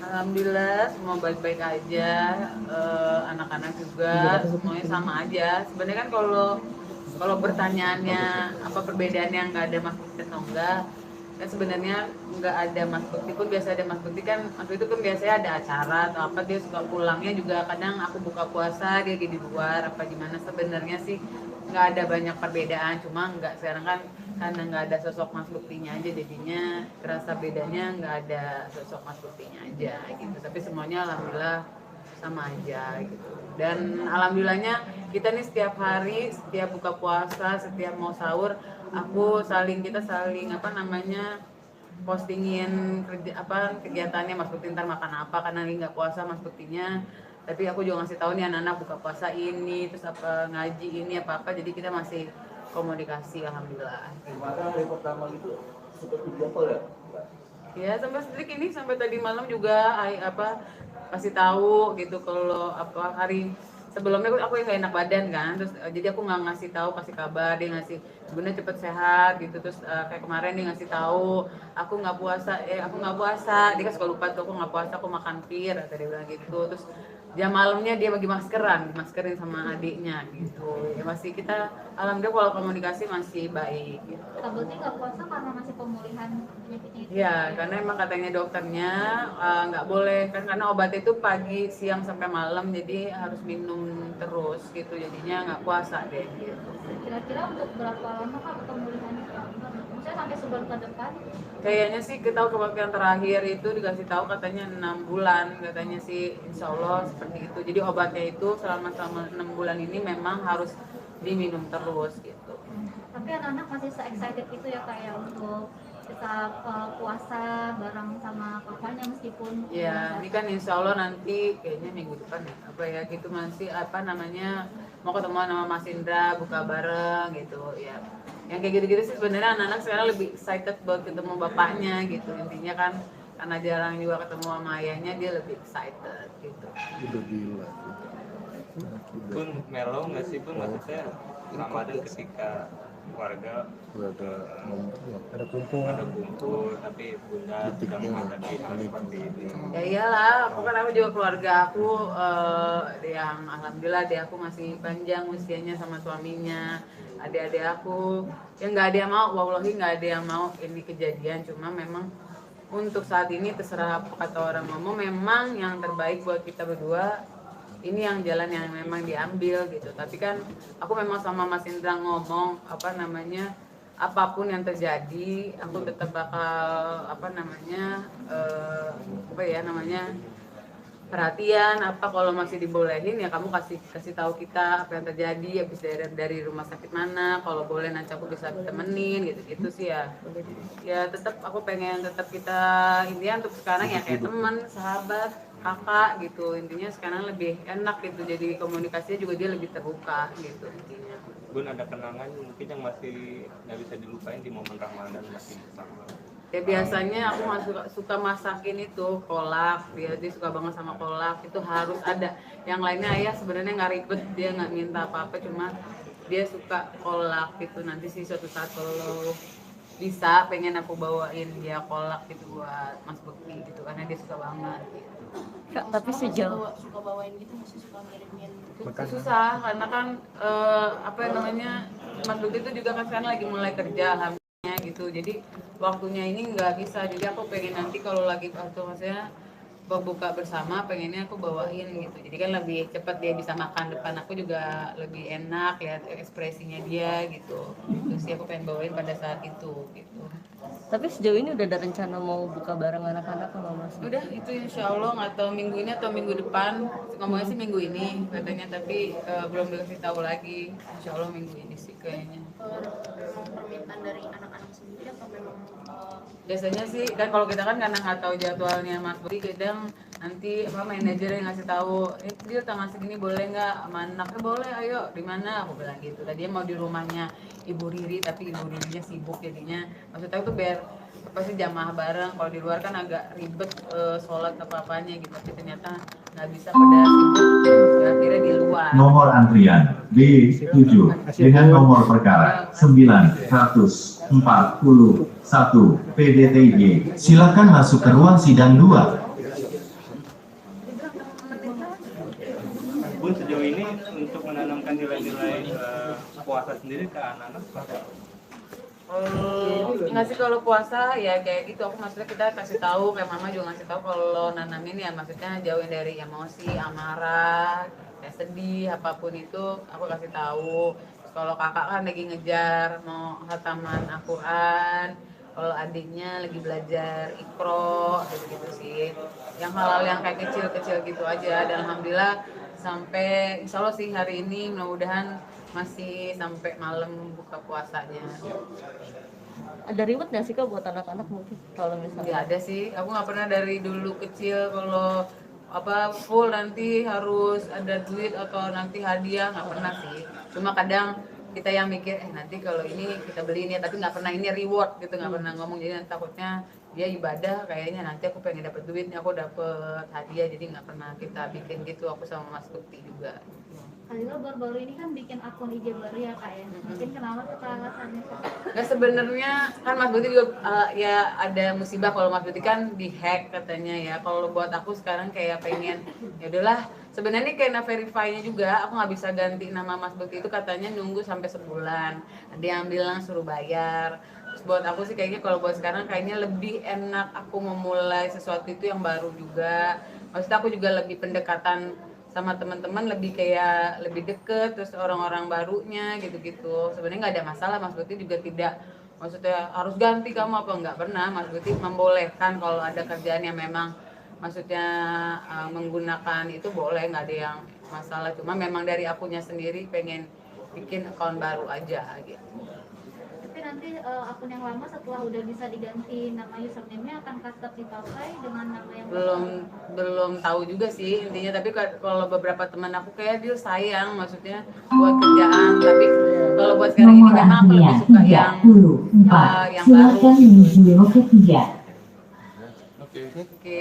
Alhamdulillah semua baik-baik aja, anak-anak juga semuanya sama aja. Sebenarnya kan kalau pertanyaannya apa perbedaannya nggak ada Mas Bukti atau enggak, kan sebenarnya nggak ada Mas Bukti pun biasa ada Mas Bukti kan waktu itu kan biasanya ada acara atau apa dia suka pulangnya juga kadang aku buka puasa dia di luar apa gimana sebenarnya sih nggak ada banyak perbedaan cuma nggak sekarang kan karena nggak ada sosok Mas Buktinya aja jadinya terasa bedanya nggak ada sosok Mas Buktinya aja gitu tapi semuanya alhamdulillah sama aja gitu dan alhamdulillahnya kita nih setiap hari setiap buka puasa setiap mau sahur kita saling apa namanya postingin kegiatannya Mas Bukti ntar makan apa karena lagi nggak puasa Mas Buktinya tapi aku juga ngasih tahu nih anak-anak buka puasa ini terus apa ngaji ini apa jadi kita masih komunikasi alhamdulillah. Kemarin hari pertama gitu sempat video call ya? Ya sampai sedikit ini sampai tadi malam juga kasih tahu gitu kalau apa hari sebelumnya aku yang gak enak badan kan terus jadi aku nggak ngasih tahu kasih kabar dia ngasih bunda cepet sehat gitu terus kayak kemarin dia ngasih tahu aku nggak puasa dia kan suka lupa tuh aku nggak puasa aku makan pir atau dia bilang gitu terus jam malamnya dia bagi maskerin sama adiknya gitu ya masih kita alhamdulillah kalau komunikasi masih baik gitu. Berarti nggak puasa karena masih pemulihan penyakitnya itu? Ya karena emang katanya dokternya nggak boleh kan karena obat itu pagi siang sampai malam jadi harus minum terus gitu jadinya nggak puasa deh gitu. Kira-kira untuk berapa lama kak pemulihannya? Maksudnya sampai sebulan ke depan? Kayaknya sih kita waktu yang terakhir itu dikasih tahu katanya 6 bulan katanya sih insya Allah seperti itu jadi obatnya itu selama 6 bulan ini memang harus diminum terus gitu. Tapi anak-anak masih se-excited itu ya kayak untuk bisa puasa bareng sama kakaknya meskipun ya ini kan insya Allah nanti kayaknya minggu depan ya gitu masih mau ketemu sama Mas Indra buka bareng gitu ya yang kayak gitu-gitu sih sebenarnya anak-anak sekarang lebih excited buat ketemu bapaknya gitu intinya kan karena jarang juga ketemu sama ayahnya dia lebih excited gitu. Udah gila. Pun melo nggak sih pun maksudnya Ramadan ketika keluarga ada kumpul tapi bunda sedang menghadapi hal seperti ini. Ya iyalah, aku juga keluarga aku yang alhamdulillah dia aku masih panjang usianya sama suaminya, adik-adik aku yang nggak ada yang mau, wallahi nggak ada yang mau ini kejadian cuma memang untuk saat ini terserah apa kata orang ngomong memang yang terbaik buat kita berdua ini yang jalan yang memang diambil gitu tapi kan aku memang sama Mas Indra ngomong apapun yang terjadi aku tetap bakal perhatian kalau masih dibolehin ya kamu kasih tahu kita apa yang terjadi habis dari rumah sakit mana kalau boleh nanti aku bisa temenin gitu sih ya tetap aku pengen tetap kita intinya untuk sekarang ya kayak teman sahabat kakak gitu intinya sekarang lebih enak gitu jadi komunikasinya juga dia lebih terbuka gitu intinya. Bun ada kenangan mungkin yang masih nggak bisa dilupain di momen Ramadan masih bersama. Ya biasanya aku suka masakin itu kolak dia suka banget sama kolak itu harus ada yang lainnya ayah sebenarnya nggak ribet dia nggak minta apa-apa cuma dia suka kolak gitu nanti sih suatu saat kalau bisa pengen aku bawain dia kolak gitu buat Mas Bukti gitu karena dia suka banget gitu. Kak, tapi sejauh suka bawain gitu masih suka ngirimin susah karena kan Mas Bukti itu juga kan sekarang lagi mulai kerja alhamdulillah gitu jadi waktunya ini nggak bisa jadi aku pengen nanti kalau lagi waktu maksudnya buka bersama pengennya aku bawain gitu jadi kan lebih cepat dia bisa makan depan aku juga lebih enak lihat ekspresinya dia gitu terus sih aku pengen bawain pada saat itu gitu. tapi sejauh ini udah ada rencana mau buka bareng anak-anak sama Mas? Udah itu insya Allah nggak tahu minggu ini atau minggu depan ngomongnya sih minggu ini katanya tapi belum dikasih tahu lagi insya Allah minggu ini sih kayaknya. permintaan dari anak-anak sendiri atau memang Biasanya sih kan kalau kita kan karena nggak tahu jadwalnya Mas Budi kadang nanti manajer yang ngasih tahu dia tanggal segini boleh nggak sama anaknya boleh ayo di mana aku bilang gitu tadi mau di rumahnya Ibu Riri tapi Ibu Ririnya sibuk jadinya maksudnya itu biar pasti jamaah bareng kalau di luar kan agak ribet sholat apa-apanya gitu tapi ternyata nggak bisa pada sibuk akhirnya di luar. Nomor antrian B7 dengan nomor perkara 941 PDTG. Silakan masuk ke ruang sidang 2. mengajarkan nilai-nilai puasa sendiri ke anak-anak seperti apa? Nggak sih, kalau puasa ya kayak gitu, aku maksudnya kita kasih tahu, kayak mama juga ngasih tahu kalau nanamin ya maksudnya jauhin dari emosi, amarah, kayak sedih, apapun itu aku kasih tahu. Terus kalau kakak kan lagi ngejar mau khataman Al-Quran, kalau adiknya lagi belajar Iqra, gitu-gitu sih. Yang hal-hal yang kayak kecil-kecil gitu aja, dan alhamdulillah sampai insya Allah sih hari ini mudah-mudahan masih sampai malam buka puasanya. Ada reward nggak sih Kak buat anak-anak mungkin kalau Nggak misalnya? ada sih, aku nggak pernah dari dulu kecil kalau apa full nanti harus ada duit atau nanti hadiah, nggak pernah sih. Cuma kadang kita yang mikir nanti kalau ini kita beli ini, tapi nggak pernah ini reward gitu, nggak pernah ngomong. Jadi nanti takutnya dia ibadah kayaknya nanti aku pengen dapat duitnya, aku dapat hadiah, jadi nggak pernah kita bikin gitu, aku sama Mas Tukti juga. Kalila baru-baru ini kan bikin akun IG baru ya Kak ya. Mungkin kenapa tuh Kak alasannya Kak? Nah sebenarnya kan Mas Buti juga ya ada musibah kalau Mas Buti kan dihack katanya ya. Kalau buat aku sekarang kayak pengen ya udahlah, sebenarnya kayak verify-nya juga aku nggak bisa ganti nama Mas Buti itu, katanya nunggu sampai sebulan. Ada yang bilang suruh bayar. Terus buat aku sih kayaknya kalau buat sekarang kayaknya lebih enak aku memulai sesuatu itu yang baru juga. Maksudnya aku juga lebih pendekatan sama teman-teman, lebih kayak lebih deket, terus orang-orang barunya gitu-gitu. Sebenarnya nggak ada masalah, Mas Buti juga tidak maksudnya harus ganti kamu apa, nggak pernah. Mas Buti membolehkan kalau ada kerjaan yang memang maksudnya menggunakan itu boleh, nggak ada yang masalah. Cuma memang dari akunya sendiri pengen bikin akun baru aja gitu. Tapi nanti akun yang lama setelah udah bisa diganti nama username-nya akan tetap dipakai dengan nama yang belum tahu juga sih intinya, tapi kalau beberapa teman aku kayak dia sayang maksudnya buat kerjaan, tapi kalau buat sekarang ini Nomor memang aku lebih suka yang 34. yang baru. Silakan menuju loket 3. Oke. Oke.